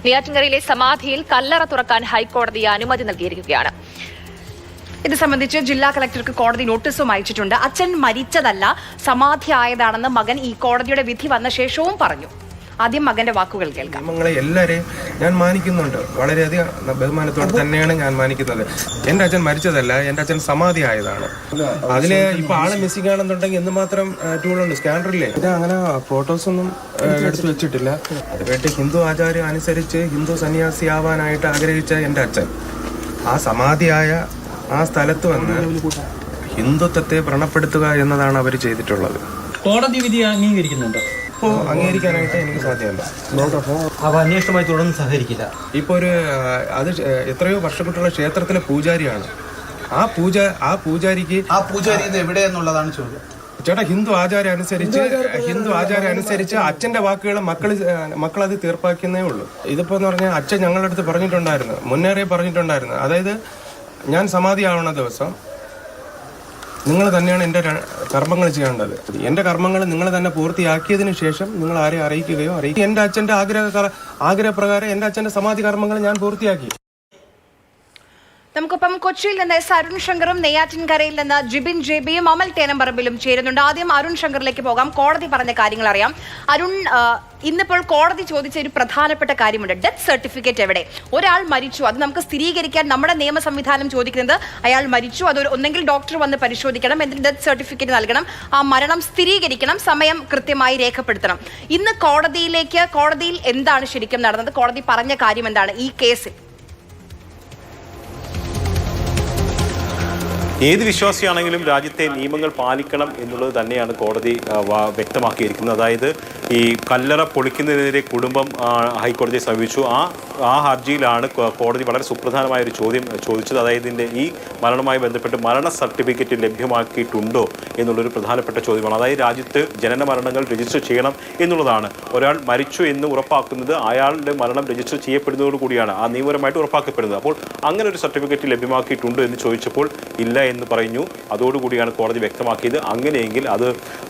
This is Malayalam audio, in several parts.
നെയ്യാറ്റിൻകരയിലെ സമാധിയിൽ കല്ലറ തുറക്കാൻ ഹൈക്കോടതി അനുമതി നൽകിയിരിക്കുകയാണ്. ഇത് സംബന്ധിച്ച് ജില്ലാ കളക്ടർക്ക് കോടതി നോട്ടീസും അയച്ചിട്ടുണ്ട്. അച്ഛൻ മരിച്ചതല്ല, സമാധിയായതാണെന്ന് മകൻ ഈ കോടതിയുടെ വിധി വന്ന ശേഷവും പറഞ്ഞു. ആദ്യം മകന്റെ വാക്കുകൾ കേൾക്കാം. നിയമങ്ങളെ എല്ലാവരെയും ഞാൻ മാനിക്കുന്നുണ്ട്, വളരെയധികം ബഹുമാനത്തോടെ തന്നെയാണ് ഞാൻ മാനിക്കുന്നത്. എന്റെ അച്ഛൻ മരിച്ചതല്ല, എന്റെ അച്ഛൻ സമാധി ആയതാണ്. അതില് ഇപ്പൊ ആളെ മിസ്സിംഗ് ആണെന്നുണ്ടെങ്കിൽ എന്തുമാത്രം ടൂളുണ്ട് സ്കാനറില്ലേ. ഇത് അങ്ങനെ ഫോട്ടോസ് ഒന്നും എടുത്തു വെച്ചിട്ടില്ല. അതുമായിട്ട് ഹിന്ദു ആചാരം അനുസരിച്ച് ഹിന്ദു സന്യാസിയാവാനായിട്ട് ആഗ്രഹിച്ച എന്റെ അച്ഛൻ ആ സമാധിയായ ആ സ്ഥലത്ത് വന്ന് ഹിന്ദുത്വത്തെ വ്രണപ്പെടുത്തുക എന്നതാണ് അവർ ചെയ്തിട്ടുള്ളത്. കോടതി വിധി അംഗീകരിക്കുന്നുണ്ട്. ഇപ്പോൾ അംഗീകരിക്കാനായിട്ട് എനിക്ക് സാധ്യമല്ല. അപ്പോൾ അന്വേഷണമായി തുടർന്ന് സഹകരിക്കില്ല. ഇപ്പോൾ അത് എത്രയോ വർഷപ്പെട്ടുള്ള ക്ഷേത്രത്തിലെ പൂജാരിയാണ്. ആ പൂജാരിക്ക് എവിടെയെന്നുള്ളതാണ് ചോദ്യം. ചേട്ടാ, ഹിന്ദു ആചാരം അനുസരിച്ച് അച്ഛന്റെ വാക്കുകൾ മക്കളത് തീർപ്പാക്കുന്നേ ഉള്ളൂ. ഇതിപ്പോ എന്ന് പറഞ്ഞാൽ അച്ഛൻ ഞങ്ങളുടെ അടുത്ത് പറഞ്ഞിട്ടുണ്ടായിരുന്നു, മുന്നേറെ പറഞ്ഞിട്ടുണ്ടായിരുന്നു. അതായത് ഞാൻ സമാധിയാവുന്ന ദിവസം നിങ്ങൾ തന്നെയാണ് എൻ്റെ കർമ്മങ്ങൾ ചെയ്യേണ്ടത്. എൻ്റെ കർമ്മങ്ങൾ നിങ്ങൾ തന്നെ പൂർത്തിയാക്കിയതിനു ശേഷം നിങ്ങൾ ആരെ അറിയിക്കുകയോ എൻ്റെ അച്ഛൻ്റെ ആഗ്രഹപ്രകാരം എൻ്റെ അച്ഛൻ്റെ സമാധി കർമ്മങ്ങൾ ഞാൻ പൂർത്തിയാക്കി. നമുക്കിപ്പം കൊച്ചിയിൽ നിന്ന് എസ് അരുൺ ശങ്കറും നെയ്യാറ്റിൻകരയിൽ നിന്ന് ജിബിൻ ജെബിയും അമൽ തേനമ്പറമ്പിലും ചേരുന്നുണ്ട്. ആദ്യം അരുൺ ശങ്കറിലേക്ക് പോകാം. കോടതി പറഞ്ഞ കാര്യങ്ങൾ അറിയാം. അരുൺ, ഇന്നിപ്പോൾ കോടതി ചോദിച്ച ഒരു പ്രധാനപ്പെട്ട കാര്യമുണ്ട്. ഡെത്ത് സർട്ടിഫിക്കറ്റ് എവിടെ? ഒരാൾ മരിച്ചു, അത് നമുക്ക് സ്ഥിരീകരിക്കാൻ നമ്മുടെ നിയമ സംവിധാനം ചോദിക്കുന്നത് അയാൾ മരിച്ചു, അത് ഒന്നെങ്കിൽ ഡോക്ടർ വന്ന് പരിശോധിക്കണം, എന്നിട്ട് ഡെത്ത് സർട്ടിഫിക്കറ്റ് നൽകണം, ആ മരണം സ്ഥിരീകരിക്കണം, സമയം കൃത്യമായി രേഖപ്പെടുത്തണം. ഇന്ന് കോടതിയിൽ എന്താണ് ശരിക്കും നടന്നത്? കോടതി പറഞ്ഞ കാര്യം എന്താണ് ഈ കേസിൽ? ഏത് വിശ്വാസിയാണെങ്കിലും രാജ്യത്തെ നിയമങ്ങൾ പാലിക്കണം എന്നുള്ളത് തന്നെയാണ് കോടതി വ്യക്തമാക്കിയിരിക്കുന്നത്. അതായത് ഈ കല്ലറ പൊളിക്കുന്നതിനെതിരെ കുടുംബം ഹൈക്കോടതിയെ സമീപിച്ചു. ആ ഹർജിയിലാണ് കോടതി വളരെ സുപ്രധാനമായ ഒരു ചോദ്യം ചോദിച്ചത്. അതായത് ഈ മരണവുമായി ബന്ധപ്പെട്ട് മരണ സർട്ടിഫിക്കറ്റ് ലഭ്യമാക്കിയിട്ടുണ്ടോ എന്നുള്ളൊരു പ്രധാനപ്പെട്ട ചോദ്യമാണ്. അതായത് രാജ്യത്ത് ജനന മരണങ്ങൾ രജിസ്റ്റർ ചെയ്യണം എന്നുള്ളതാണ്. ഒരാൾ മരിച്ചു എന്ന് ഉറപ്പാക്കുന്നത് അയാളുടെ മരണം രജിസ്റ്റർ ചെയ്യപ്പെടുന്നതോടുകൂടിയാണ്, ആ നിയമപരമായിട്ട് ഉറപ്പാക്കപ്പെടുന്നത്. അപ്പോൾ അങ്ങനെ ഒരു സർട്ടിഫിക്കറ്റ് ലഭ്യമാക്കിയിട്ടുണ്ടോ എന്ന് ചോദിച്ചപ്പോൾ ഇല്ല എന്ന് പറഞ്ഞു. അതോടുകൂടിയാണ് കോടതി വ്യക്തമാക്കിയത്. അങ്ങനെയെങ്കിൽ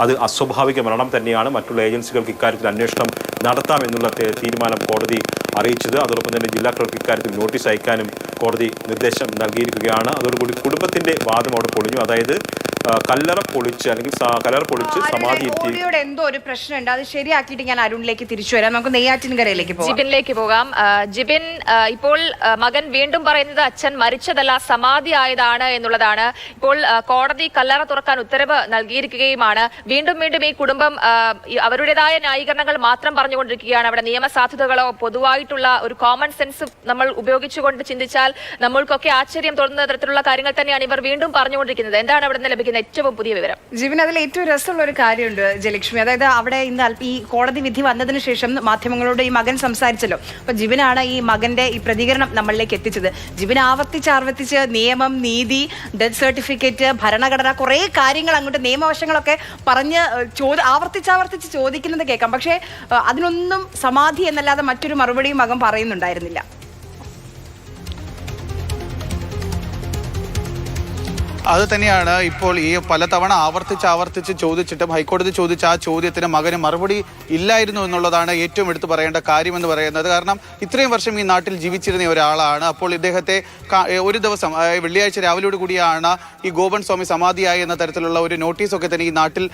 അത് അസ്വാഭാവിക മരണം തന്നെയാണ്. മറ്റുള്ള ഏജൻസികൾക്ക് ഇക്കാര്യത്തിൽ അന്വേഷണം നടത്താമെന്നുള്ള തീരുമാനം കോടതി അറിയിച്ചത്. അതോടൊപ്പം തന്നെ ജില്ലാ കളക്ടർക്ക് ഇക്കാര്യത്തിൽ നോട്ടീസ് അയക്കാനും കോടതി നിർദ്ദേശം നൽകിയിരിക്കുകയാണ്. അതോടുകൂടി കുടുംബത്തിന്റെ വാദം അവിടെ പൊളിഞ്ഞു. അതായത് കല്ലറ പൊളിച്ച് സമാധി എന്തോ ഒരു പ്രശ്നമുണ്ട്, അത് ശരിയാക്കിയിട്ട് ഞാൻ അരുണിലേക്ക് തിരിച്ചു വരാം. നമുക്ക് നെയ്യാറ്റിൻകരയിലേക്ക് ജിബിനിലേക്ക് പോകാം. ജിബിൻ, ഇപ്പോൾ മകൻ വീണ്ടും പറയുന്നത് അച്ഛൻ മരിച്ചതല്ല, സമാധി ആയതാണ് എന്നുള്ളതാണ്. ഇപ്പോൾ കോടതി കല്ലറ തുറക്കാൻ ഉത്തരവ് നൽകിയിരിക്കുകയുമാണ്. വീണ്ടും ഈ കുടുംബം അവരുടേതായ ന്യായീകരണങ്ങൾ മാത്രം പറഞ്ഞുകൊണ്ടിരിക്കുകയാണ്. അവിടെ നിയമസാധുതകളോ പൊതുവായിട്ടുള്ള ഒരു കോമൺ സെൻസ് നമ്മൾ ഉപയോഗിച്ചുകൊണ്ട് ചിന്തിച്ചാൽ നമ്മൾക്കൊക്കെ ആശ്ചര്യം തോന്നുന്ന തരത്തിലുള്ള കാര്യങ്ങൾ തന്നെയാണ് ഇവർ വീണ്ടും പറഞ്ഞുകൊണ്ടിരിക്കുന്നത്. എന്താണ് അവിടെ നിന്ന് ലഭിക്കുന്ന ഏറ്റവും പുതിയ വിവരം? ജീവൻ, അതിൽ ഏറ്റവും രസമുള്ള ഒരു കാര്യമുണ്ട് ജയലക്ഷ്മി. അതായത് അവിടെ ഇന്ന് ഈ കോടതി വിധി വന്നതിന് ശേഷം മാധ്യമങ്ങളോട് ഈ മകൻ സംസാരിച്ചല്ലോ. അപ്പൊ ജിബിനാണ് ഈ മകന്റെ ഈ പ്രതികരണം നമ്മളിലേക്ക് എത്തിച്ചത്. ജിബിൻ ആവർത്തിച്ച് നിയമം, നീതി, ഡെത്ത് സർട്ടിഫിക്കറ്റ്, ഭരണഘടന, കുറെ കാര്യങ്ങൾ അങ്ങോട്ട് നിയമവശങ്ങളൊക്കെ പറഞ്ഞ് ആവർത്തിച്ച് ചോദിക്കുന്നത് കേൾക്കാം. പക്ഷേ അതിനൊന്നും സമാധി എന്നല്ലാതെ മറ്റൊരു മറുപടിയും മകൻ പറയുന്നുണ്ടായിരുന്നില്ല. അത് തന്നെയാണ് ഇപ്പോൾ ഈ പലതവണ ആവർത്തിച്ച് ചോദിച്ചിട്ടും ഹൈക്കോടതി ചോദിച്ച ആ ചോദ്യത്തിന് മകന് മറുപടി ഇല്ലായിരുന്നു എന്നുള്ളതാണ് ഏറ്റവും എടുത്തു പറയേണ്ട കാര്യമെന്ന് പറയുന്നത്. കാരണം ഇത്രയും വർഷം ഈ നാട്ടിൽ ജീവിച്ചിരുന്ന ഒരാളാണ്. അപ്പോൾ ഇദ്ദേഹത്തെ ഒരു ദിവസം വെള്ളിയാഴ്ച രാവിലെയോട് കൂടിയാണ് ഈ ഗോപൻ സ്വാമി സമാധിയായി എന്ന തരത്തിലുള്ള ഒരു നോട്ടീസൊക്കെ തന്നെ ഈ നാട്ടിൽ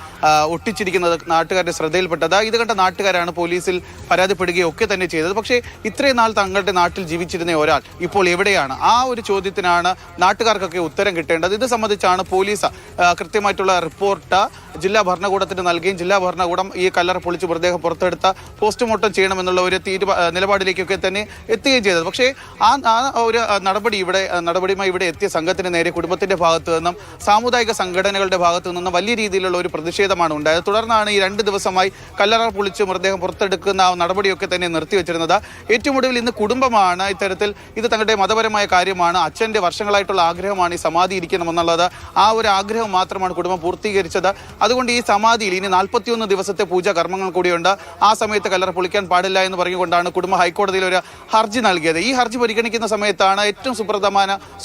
ഒട്ടിച്ചിരിക്കുന്നത് നാട്ടുകാരുടെ ശ്രദ്ധയിൽപ്പെട്ടത്. ഇത് കണ്ട നാട്ടുകാരാണ് പോലീസിൽ പരാതിപ്പെടുകയും ഒക്കെ തന്നെ ചെയ്തത്. പക്ഷേ ഇത്രയും നാൾ തങ്ങളുടെ നാട്ടിൽ ജീവിച്ചിരുന്ന ഒരാൾ ഇപ്പോൾ എവിടെയാണ്? ആ ഒരു ചോദ്യത്തിനാണ് നാട്ടുകാർക്കൊക്കെ ഉത്തരം കിട്ടേണ്ടത്. ഇത് സംബന്ധിച്ചാണ് പോലീസ് കൃത്യമായിട്ടുള്ള റിപ്പോർട്ട് ജില്ലാ ഭരണകൂടത്തിന് നൽകുകയും ജില്ലാ ഭരണകൂടം ഈ കല്ലറ പൊളിച്ച് മൃതദേഹം പുറത്തെടുത്ത പോസ്റ്റ്മോർട്ടം ചെയ്യണമെന്നുള്ള ഒരു നിലപാടിലേക്കൊക്കെ തന്നെ എത്തുകയും ചെയ്തത്. പക്ഷേ ആ ഒരു നടപടിയുമായി ഇവിടെ എത്തിയ സംഘത്തിന് നേരെ കുടുംബത്തിന്റെ ഭാഗത്തു നിന്നും സാമുദായിക സംഘടനകളുടെ ഭാഗത്തു നിന്നും വലിയ രീതിയിലുള്ള ഒരു പ്രതിഷേധമാണ് ഉണ്ടായത്. തുടർന്നാണ് ഈ 2 ദിവസമായി കല്ലറ പൊളിച്ച് മൃതദേഹം പുറത്തെടുക്കുന്ന നടപടിയൊക്കെ തന്നെ നിർത്തിവെച്ചിരുന്നത്. ഏറ്റവും ഒടുവിൽ ഇന്ന് കുടുംബമാണ് ഇത്തരത്തിൽ ഇത് തങ്ങളുടെ മതപരമായ കാര്യമാണ്, അച്ഛന്റെ വർഷങ്ങളായിട്ടുള്ള ആഗ്രഹമാണ് ഈ സമാധി ഇരിക്കണമെന്നുള്ള എന്നുള്ളത് ആ ഒരു ആഗ്രഹം മാത്രമാണ് കുടുംബം പൂർത്തീകരിച്ചത്. അതുകൊണ്ട് ഈ സമാധിയിൽ ഇനി 41 ദിവസത്തെ പൂജാ കർമ്മങ്ങൾ കൂടിയുണ്ട്. ആ സമയത്ത് കല്ലറ പൊളിക്കാൻ പാടില്ല എന്ന് പറഞ്ഞുകൊണ്ടാണ് കുടുംബം ഹൈക്കോടതിയിൽ ഒരു ഹർജി നൽകിയത്. ഈ ഹർജി പരിഗണിക്കുന്ന സമയത്താണ് ഏറ്റവും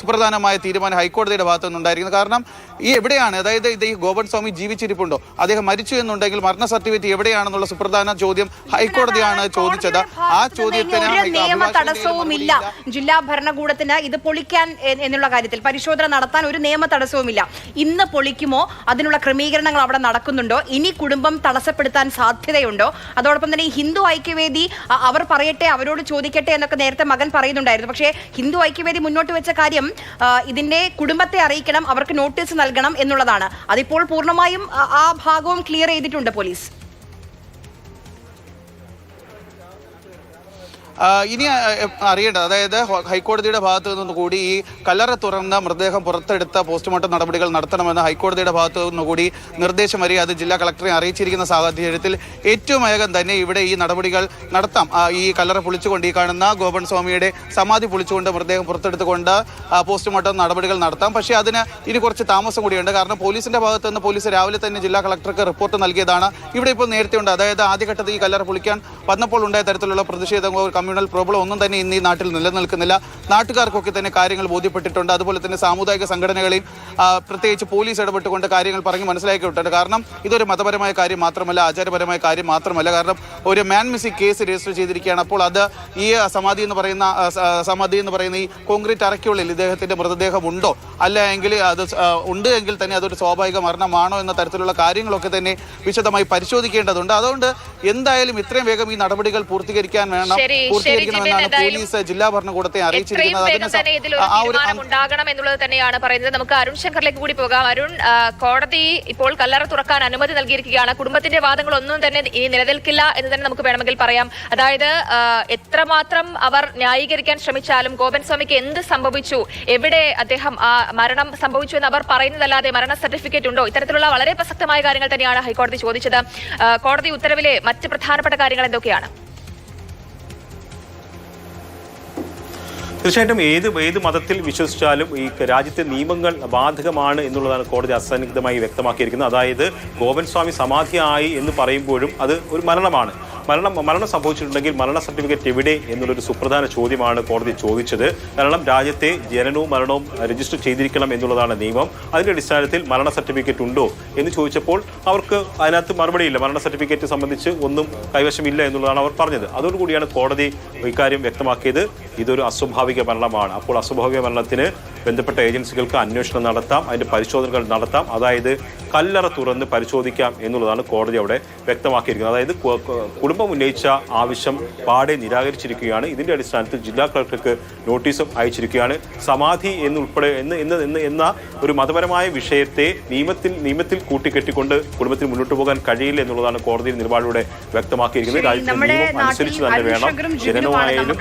സുപ്രധാനമായ തീരുമാനം ഹൈക്കോടതിയുടെ ഭാഗത്തു നിന്നുണ്ടായിരിക്കുന്നത്. കാരണം ഈ എവിടെയാണ്, അതായത് ഇത് ഈ ഗോപൻ സ്വാമി ജീവിച്ചിരിപ്പുണ്ടോ, അദ്ദേഹം മരിച്ചു എന്നുണ്ടെങ്കിൽ മരണ സർട്ടിഫിക്കറ്റ് എവിടെയാണെന്നുള്ള സുപ്രധാന ചോദ്യം ഹൈക്കോടതിയാണ് ചോദിച്ചത്. ആ ചോദ്യത്തിന് ഒരു നിയമ തടസ്സവുമില്ല ജില്ലാ ഭരണകൂടത്തിന് ഇത് പൊളിക്കാൻ എന്നുള്ള കാര്യത്തിൽ പരിശോധന നടത്താൻ ഒരു നിയമ തടസ്സവുമില്ല. ഇന്ന് പൊളിക്കുമോ, അതിനുള്ള ക്രമീകരണങ്ങൾ അവിടെ നടക്കുന്നുണ്ടോ, ഇനി കുടുംബം തടസ്സപ്പെടുത്താൻ സാധ്യതയുണ്ടോ, അതോടൊപ്പം തന്നെ ഈ ഹിന്ദു ഐക്യവേദി അവർ പറയട്ടെ, അവരോട് ചോദിക്കട്ടെ എന്നൊക്കെ നേരത്തെ മകൻ പറയുന്നുണ്ടായിരുന്നു. പക്ഷേ ഹിന്ദു ഐക്യവേദി മുന്നോട്ട് വെച്ച കാര്യം ഇതിന്റെ കുടുംബത്തെ അറിയിക്കണം, അവർക്ക് നോട്ടീസ് നൽകണം എന്നുള്ളതാണ്. അതിപ്പോൾ പൂർണ്ണമായും ആ ഭാഗവും ക്ലിയർ ചെയ്തിട്ടുണ്ട് പോലീസ്. ഇനി അറിയേണ്ടത്, അതായത് ഹൈക്കോടതിയുടെ ഭാഗത്തു നിന്ന് കൂടി ഈ കല്ലറ തുറന്ന മൃതദേഹം പുറത്തെടുത്ത പോസ്റ്റ്മോർട്ടം നടപടികൾ നടത്തണമെന്ന് ഹൈക്കോടതിയുടെ ഭാഗത്തു നിന്നുകൂടി നിർദ്ദേശം വരെ അത് ജില്ലാ കളക്ടറെ അറിയിച്ചിരിക്കുന്ന സാഹചര്യത്തിൽ ഏറ്റവും വേഗം തന്നെ ഇവിടെ ഈ നടപടികൾ നടത്താം. ഈ കല്ലറ പൊളിച്ചുകൊണ്ട്, ഈ കാണുന്ന ഗോപൻ സ്വാമിയുടെ സമാധി പൊളിച്ചുകൊണ്ട് മൃതദേഹം പുറത്തെടുത്തുകൊണ്ട് പോസ്റ്റ്മോർട്ടം നടപടികൾ നടത്താം. പക്ഷേ അതിന് ഇനി കുറച്ച് താമസം കൂടിയുണ്ട്. കാരണം പോലീസിന്റെ ഭാഗത്ത് നിന്ന് പോലീസ് രാവിലെ തന്നെ ജില്ലാ കളക്ടർക്ക് റിപ്പോർട്ട് നൽകിയതാണ്. ഇവിടെ ഇപ്പോൾ നേരത്തെ ഉണ്ട്, അതായത് ആദ്യഘട്ടത്തിൽ ഈ കല്ലറ പൊളിക്കാൻ വന്നപ്പോൾ ഉണ്ടായ തരത്തിലുള്ള പ്രതിഷേധങ്ങളോ കമ്മ്യൂണൽ പ്രോബ്ലം ഒന്നും തന്നെ ഇന്ന് ഈ നാട്ടിൽ നിലനിൽക്കുന്നില്ല. നാട്ടുകാർക്കൊക്കെ തന്നെ കാര്യങ്ങൾ ബോധ്യപ്പെട്ടിട്ടുണ്ട്. അതുപോലെ തന്നെ സാമുദായിക സംഘടനകളെയും പ്രത്യേകിച്ച് പോലീസ് ഇടപെട്ടുകൊണ്ട് കാര്യങ്ങൾ പറഞ്ഞ് മനസ്സിലാക്കിയിട്ടുണ്ട്. കാരണം ഇതൊരു മതപരമായ കാര്യം മാത്രമല്ല, ആചാരപരമായ കാര്യം മാത്രമല്ല. കാരണം ഒരു മാൻ മിസ്സിംഗ് കേസ് രജിസ്റ്റർ ചെയ്തിരിക്കുകയാണ്. അപ്പോൾ അത് ഈ സമാധി എന്ന് പറയുന്ന ഈ കോൺക്രീറ്റ് അറയ്ക്കുള്ളിൽ ഇദ്ദേഹത്തിന്റെ മൃതദേഹം ഉണ്ടോ, അല്ല എങ്കിൽ അത് ഉണ്ട് എങ്കിൽ തന്നെ അതൊരു സ്വാഭാവിക മരണമാണോ എന്ന തരത്തിലുള്ള കാര്യങ്ങളൊക്കെ തന്നെ വിശദമായി പരിശോധിക്കേണ്ടതുണ്ട്. അതുകൊണ്ട് എന്തായാലും ഇത്രയും വേഗം ഈ നടപടികൾ പൂർത്തീകരിക്കാൻ വേണം, പൂർത്തീകരിക്കണമെന്നാണ് പോലീസ് ജില്ലാ ഭരണകൂടത്തെ അറിയിച്ചിരിക്കുന്നത്. ഉണ്ടാകണം എന്നുള്ളത് തന്നെയാണ് പറയുന്നത്. നമുക്ക് അരുൺ ശങ്കറിലേക്ക് കൂടി പോകാം. അരുൺ, കോടതി ഇപ്പോൾ കല്ലറ തുറക്കാൻ അനുമതി നൽകിയിരിക്കുകയാണ്. കുടുംബത്തിന്റെ വാദങ്ങളൊന്നും തന്നെ ഇനി നിലനിൽക്കില്ല എന്ന് തന്നെ നമുക്ക് വേണമെങ്കിൽ പറയാം. അതായത് എത്രമാത്രം അവർ ന്യായീകരിക്കാൻ ശ്രമിച്ചാലും ഗോപൻ സ്വാമിക്ക് എന്ത് സംഭവിച്ചു, എവിടെ അദ്ദേഹം മരണം സംഭവിച്ചു എന്ന് അവർ പറയുന്നതല്ലാതെ മരണ സർട്ടിഫിക്കറ്റ് ഉണ്ടോ, ഇത്തരത്തിലുള്ള വളരെ പ്രസക്തമായ കാര്യങ്ങൾ തന്നെയാണ് ഹൈക്കോടതി ചോദിച്ചത്. കോടതി ഉത്തരവിലെ മറ്റ് പ്രധാനപ്പെട്ട കാര്യങ്ങൾ എന്തൊക്കെയാണ്? തീർച്ചയായിട്ടും ഏത് മതത്തിൽ വിശ്വസിച്ചാലും ഈ രാജ്യത്തെ നിയമങ്ങൾ ബാധകമാണ് എന്നുള്ളതാണ് കോടതി അസന്നിഗ്ധമായി വ്യക്തമാക്കിയിരിക്കുന്നത്. അതായത് ഗോപൻ സ്വാമി സമാധിയായി എന്ന് പറയുമ്പോഴും അത് ഒരു മരണമാണ്. മരണം സംഭവിച്ചിട്ടുണ്ടെങ്കിൽ മരണ സർട്ടിഫിക്കറ്റ് എവിടെ എന്നുള്ളൊരു സുപ്രധാന ചോദ്യമാണ് കോടതി ചോദിച്ചത്. കാരണം രാജ്യത്തെ ജനനവും മരണവും രജിസ്റ്റർ ചെയ്തിരിക്കണം എന്നുള്ളതാണ് നിയമം. അതിന്റെ അടിസ്ഥാനത്തിൽ മരണ സർട്ടിഫിക്കറ്റ് ഉണ്ടോ എന്ന് ചോദിച്ചപ്പോൾ അവർക്ക് അതിനകത്ത് മറുപടിയില്ല. മരണ സർട്ടിഫിക്കറ്റ് സംബന്ധിച്ച് ഒന്നും കൈവശമില്ല എന്നുള്ളതാണ് അവർ പറഞ്ഞത്. അതോടുകൂടിയാണ് കോടതി ഇക്കാര്യം വ്യക്തമാക്കിയത്. ഇതൊരു അസ്വാഭാവിക മരണമാണ്. അപ്പോൾ അസ്വാഭാവിക മരണത്തിന് ബന്ധപ്പെട്ട ഏജൻസികൾക്ക് അന്വേഷണം നടത്താം, അതിന്റെ പരിശോധനകൾ നടത്താം, അതായത് കല്ലറ തുറന്ന് പരിശോധിക്കാം എന്നുള്ളതാണ് കോടതി അവിടെ വ്യക്തമാക്കിയിരിക്കുന്നത്. അതായത് കുടുംബം ഉന്നയിച്ച ആവശ്യം പാടെ നിരാകരിച്ചിരിക്കുകയാണ്. ഇതിന്റെ അടിസ്ഥാനത്തിൽ ജില്ലാ കളക്ടർക്ക് നോട്ടീസും അയച്ചിരിക്കുകയാണ്. സമാധി എന്ന ഒരു മതപരമായ വിഷയത്തെ നിയമത്തിൽ കൂട്ടിക്കെട്ടിക്കൊണ്ട് കുടുംബത്തിന് മുന്നോട്ട് പോകാൻ കഴിയില്ല എന്നുള്ളതാണ് കോടതി നിലപാടിലൂടെ വ്യക്തമാക്കിയിരിക്കുന്നത്. രാജ്യത്തെ നിയമം അനുസരിച്ച് തന്നെ വേണം ജനനമായാലും